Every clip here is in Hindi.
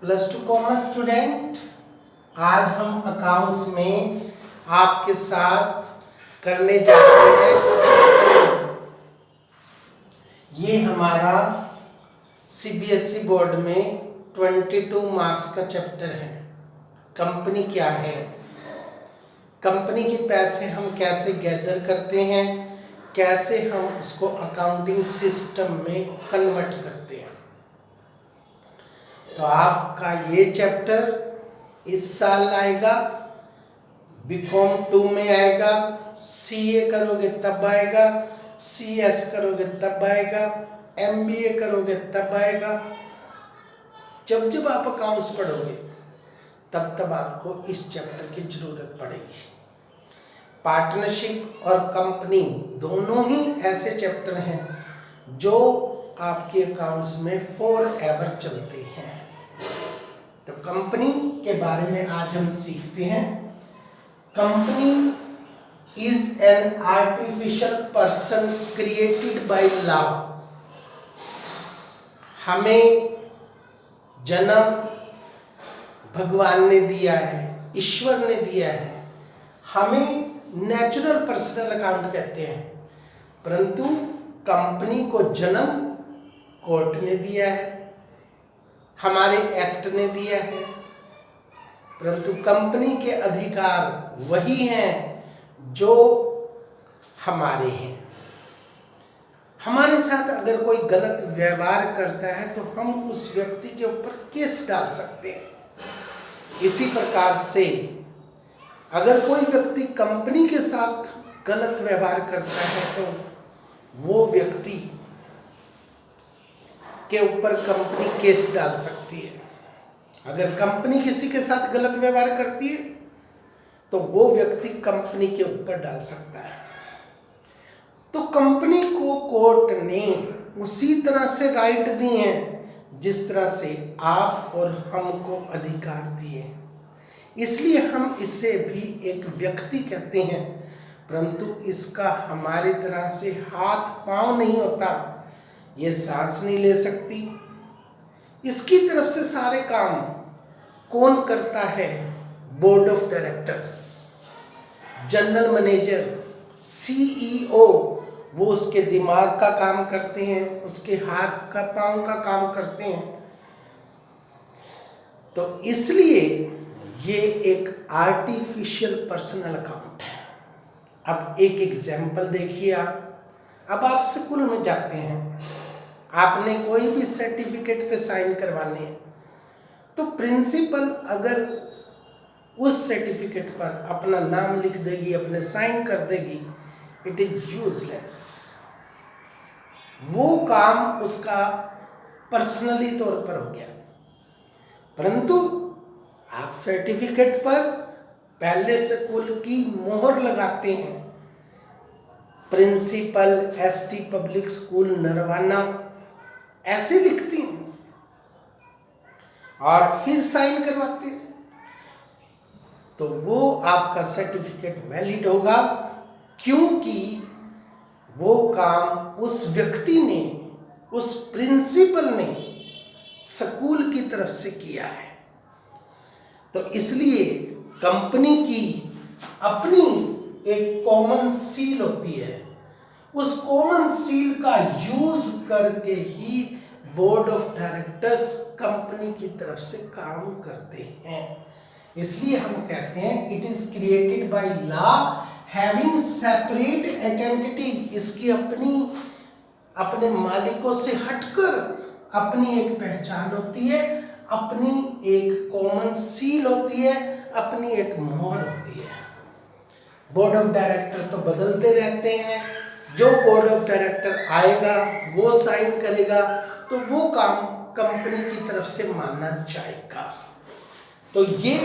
प्लस टू कॉमर्स स्टूडेंट, आज हम अकाउंट्स में आपके साथ करने जा रहे हैं। ये हमारा सीबीएसई बोर्ड में 22 मार्क्स का चैप्टर है। कंपनी क्या है, कंपनी के पैसे हम कैसे गैदर करते हैं, कैसे हम उसको अकाउंटिंग सिस्टम में कन्वर्ट करते हैं। तो आपका ये चैप्टर इस साल आएगा, बीकॉम 2 में आएगा, सीए करोगे तब आएगा, सीएस करोगे तब आएगा, एमबीए करोगे तब आएगा। जब जब आप अकाउंट्स पढ़ोगे तब तब आपको इस चैप्टर की जरूरत पड़ेगी। पार्टनरशिप और कंपनी दोनों ही ऐसे चैप्टर हैं जो आपके अकाउंट्स में फॉरएवर चलते हैं। तो कंपनी के बारे में आज हम सीखते हैं। Company is an artificial person created by law. हमें जन्म भगवान ने दिया है, ईश्वर ने दिया है। हमें नेचुरल पर्सनल अकाउंट कहते हैं, परंतु कंपनी को जन्म कोर्ट ने दिया है, हमारे एक्ट ने दिया है। परंतु कंपनी के अधिकार वही हैं जो हमारे हैं। हमारे साथ अगर कोई गलत व्यवहार करता है तो हम उस व्यक्ति के ऊपर केस डाल सकते हैं। इसी प्रकार से अगर कोई व्यक्ति कंपनी के साथ गलत व्यवहार करता है तो वो व्यक्ति के ऊपर कंपनी केस डाल सकती है। अगर कंपनी किसी के साथ गलत व्यवहार करती है तो वो व्यक्ति कंपनी के ऊपर डाल सकता है। तो कंपनी को कोर्ट ने उसी तरह से राइट दिए हैं जिस तरह से आप और हमको अधिकार दिए। इसलिए हम इसे भी एक व्यक्ति कहते हैं, परंतु इसका हमारी तरह से हाथ पांव नहीं होता। ये सांस नहीं ले सकती। इसकी तरफ से सारे काम कौन करता है? Board of directors, general manager, CEO. वो उसके दिमाग का काम करते हैं, उसके हाथ का पांव का काम करते हैं। तो इसलिए ये एक आर्टिफिशियल पर्सनल अकाउंट है। अब एक एग्जाम्पल देखिए। अब आप स्कूल में जाते हैं, आपने कोई भी सर्टिफिकेट पे साइन करवाने हैं, तो प्रिंसिपल अगर उस सर्टिफिकेट पर अपना नाम लिख देगी, अपने साइन कर देगी, इट इज यूजलेस। वो काम उसका पर्सनली तौर पर हो गया। परंतु आप सर्टिफिकेट पर पहले स्कूल की मोहर लगाते हैं, principal ST public school Narwana, ऐसे लिखती हैं और फिर साइन करवाते हैं, तो वो आपका सर्टिफिकेट वैलिड होगा, क्योंकि वो काम उस व्यक्ति ने, उस प्रिंसिपल ने स्कूल की तरफ से किया है। तो इसलिए कंपनी की अपनी एक कॉमन सील होती है। उस कॉमन सील का यूज करके ही बोर्ड ऑफ डायरेक्टर्स कंपनी की तरफ से काम करते हैं। इसलिए हम कहते हैं it is created by law having separate identity. इसकी अपने मालिकों से हटकर अपनी एक पहचान होती है, अपनी एक कॉमन सील होती है, अपनी एक मोहर होती है। बोर्ड ऑफ डायरेक्टर तो बदलते रहते हैं। जो बोर्ड ऑफ डायरेक्टर आएगा वो साइन करेगा, तो वो काम कंपनी की तरफ से माना जाएगा। तो ये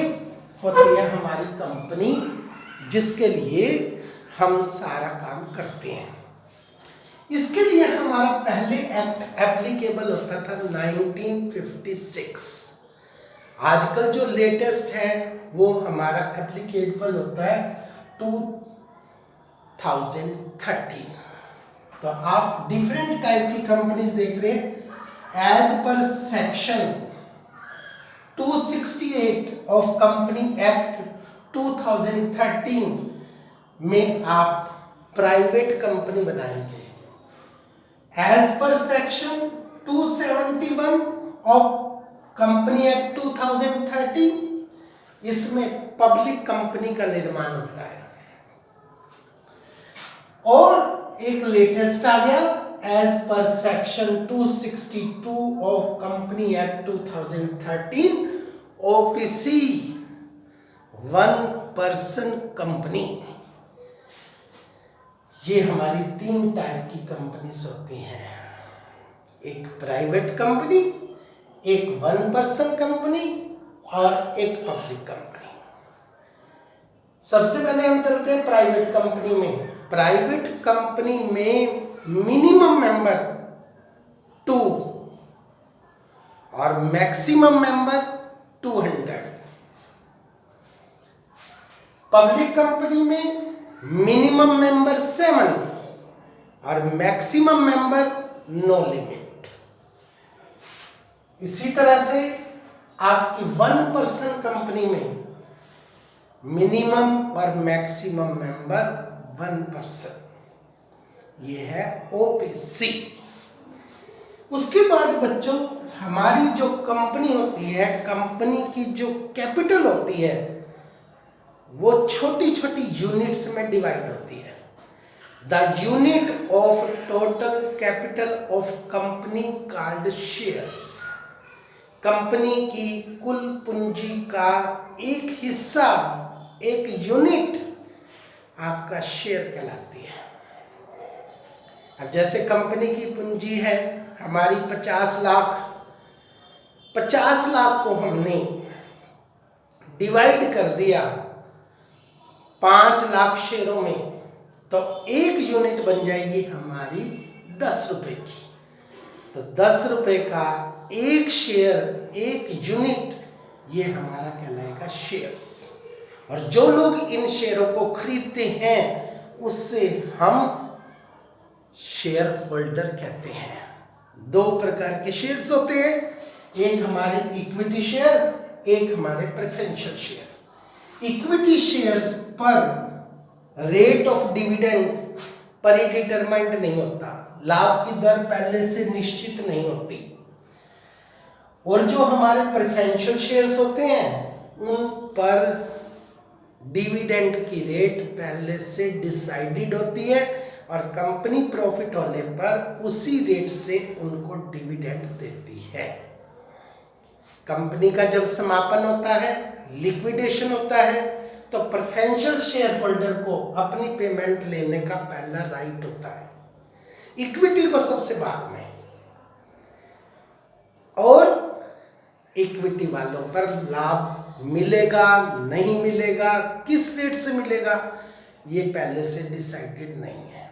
होती है हमारी कंपनी, जिसके लिए हम सारा काम करते हैं। इसके लिए हमारा पहले एक्ट एप्लीकेबल होता था 1956। आजकल जो लेटेस्ट है वो हमारा एप्लीकेबल होता है 2013। तो आप डिफरेंट टाइप की कंपनीज देख रहे हैं। As per section 268 of company act 2013 में आप प्राइवेट कंपनी बनाएंगे। As per section 271 of company act 2013 इसमें पब्लिक कंपनी का निर्माण होता है। और एक लेटेस्ट आ गया as per section 262 of company act 2013 OPC 1 person company. ये हमारी 3 टाइप की कंपनीज होती हैं, एक प्राइवेट कंपनी, एक 1 पर्सन कंपनी और एक पब्लिक कंपनी। सबसे पहले हम चलते हैं प्राइवेट कंपनी में। प्राइवेट कंपनी में मिनिमम मेंबर 2 और मैक्सिमम मेंबर 200। पब्लिक कंपनी में मिनिमम मेंबर 7 और मैक्सिमम मेंबर नो लिमिट। इसी तरह से आपकी 1 पर्सन कंपनी में मिनिमम और मैक्सिमम मेंबर 1 पर्सन, ये है ओपीसी। उसके बाद बच्चों हमारी जो कंपनी होती है, कंपनी की जो कैपिटल होती है वो छोटी छोटी यूनिट्स में डिवाइड होती है। The unit of total capital of company called shares. Company की कुल पूंजी का एक हिस्सा, एक यूनिट आपका शेयर कहलाती है। अब जैसे कंपनी की पूंजी है हमारी 50 लाख, 50 लाख को हमने डिवाइड कर दिया 5 लाख शेयरों में, तो एक यूनिट बन जाएगी हमारी 10 रुपए की। तो 10 रुपए का एक शेयर, एक यूनिट, ये हमारा कहलाएगा शेयर्स। और जो लोग इन शेयरों को खरीदते हैं उससे हम शेयर होल्डर कहते हैं। 2 प्रकार के शेयर्स होते हैं, एक हमारे इक्विटी शेयर, एक हमारे प्रेफरेंशियल शेयर। इक्विटी शेयर्स पर रेट ऑफ डिविडेंड प्रीडिटरमाइंड नहीं होता, लाभ की दर पहले से निश्चित नहीं होती। और जो हमारे प्रेफरेंशियल शेयर्स होते हैं उन पर डिविडेंड की रेट पहले से डिसाइडेड होती है और कंपनी प्रॉफिट होने पर उसी रेट से उनको डिविडेंड देती है। कंपनी का जब समापन होता है, लिक्विडेशन होता है, तो प्रेफरेंशियल शेयर होल्डर को अपनी पेमेंट लेने का पहला राइट होता है, इक्विटी को सबसे बाद में। और इक्विटी वालों पर लाभ मिलेगा नहीं मिलेगा, किस रेट से मिलेगा, ये पहले से डिसाइडेड नहीं है।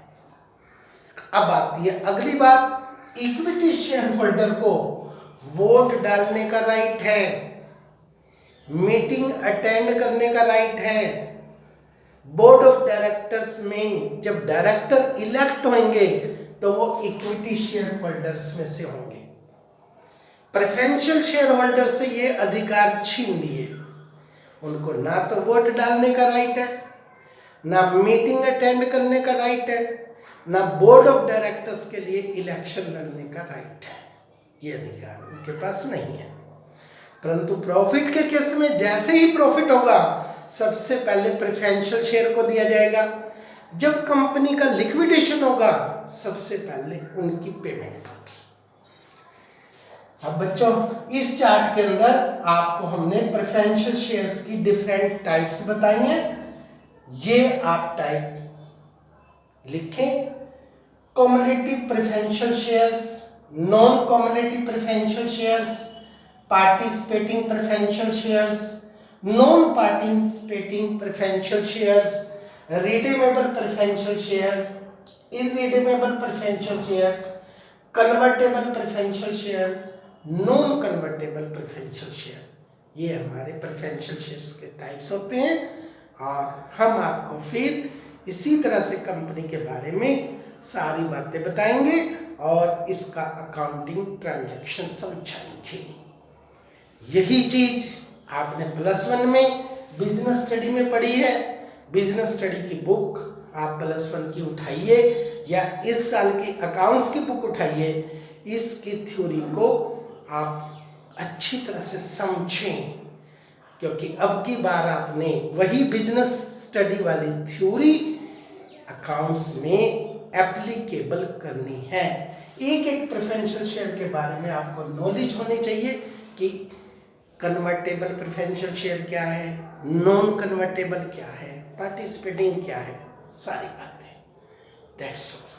अब आती है अगली बात, इक्विटी शेयर होल्डर को वोट डालने का राइट है, मीटिंग अटेंड करने का राइट है। बोर्ड ऑफ डायरेक्टर्स में जब डायरेक्टर इलेक्ट होंगे तो वो इक्विटी शेयर होल्डर्स में से होंगे। प्रेफरेंशियल शेयर होल्डर से ये अधिकार छीन लिए, उनको ना तो वोट डालने का राइट है, ना मीटिंग अटेंड करने का राइट है, ना बोर्ड ऑफ डायरेक्टर्स के लिए इलेक्शन लड़ने का राइट है। ये अधिकार उनके पास नहीं है। परंतु प्रॉफिट के केस में जैसे ही प्रॉफिट होगा सबसे पहले प्रेफरेंशियल शेयर को दिया जाएगा। जब कंपनी का लिक्विडेशन होगा सबसे पहले उनकी पेमेंट होगी। अब बच्चों इस चार्ट के अंदर आपको हमने प्रेफरेंशियल शेयर्स की डिफरेंट टाइप्स बताई हैं। ये आप टाइप लिखें, cumulative preferential shares, non cumulative preferential shares, participating preferential shares, non participating preferential shares, redeemable preferential share, irredeemable preferential share, convertible preferential share, non convertible preferential share. ये हमारे प्रेफरेंशियल शेयर्स के टाइप्स होते हैं। और हम आपको फिर इसी तरह से कंपनी के बारे में सारी बातें बताएंगे और इसका अकाउंटिंग ट्रांजैक्शन समझाएंगे। यही चीज आपने +1 में बिजनेस स्टडी में पढ़ी है। बिजनेस स्टडी की बुक आप +1 की उठाइए या इस साल की अकाउंट्स की बुक उठाइए, इसकी थ्योरी को आप अच्छी तरह से समझें, क्योंकि अब की बार आपने वही बिजनेस स्टडी वाली थ्योरी अकाउंट्स में एप्लीकेबल करनी है। एक एक प्रेफरेंशियल शेयर के बारे में आपको नॉलेज होनी चाहिए कि कन्वर्टेबल प्रेफरेंशियल शेयर क्या है, नॉन कन्वर्टेबल क्या है, पार्टिसिपेटिंग क्या है, सारी बातें। That's all.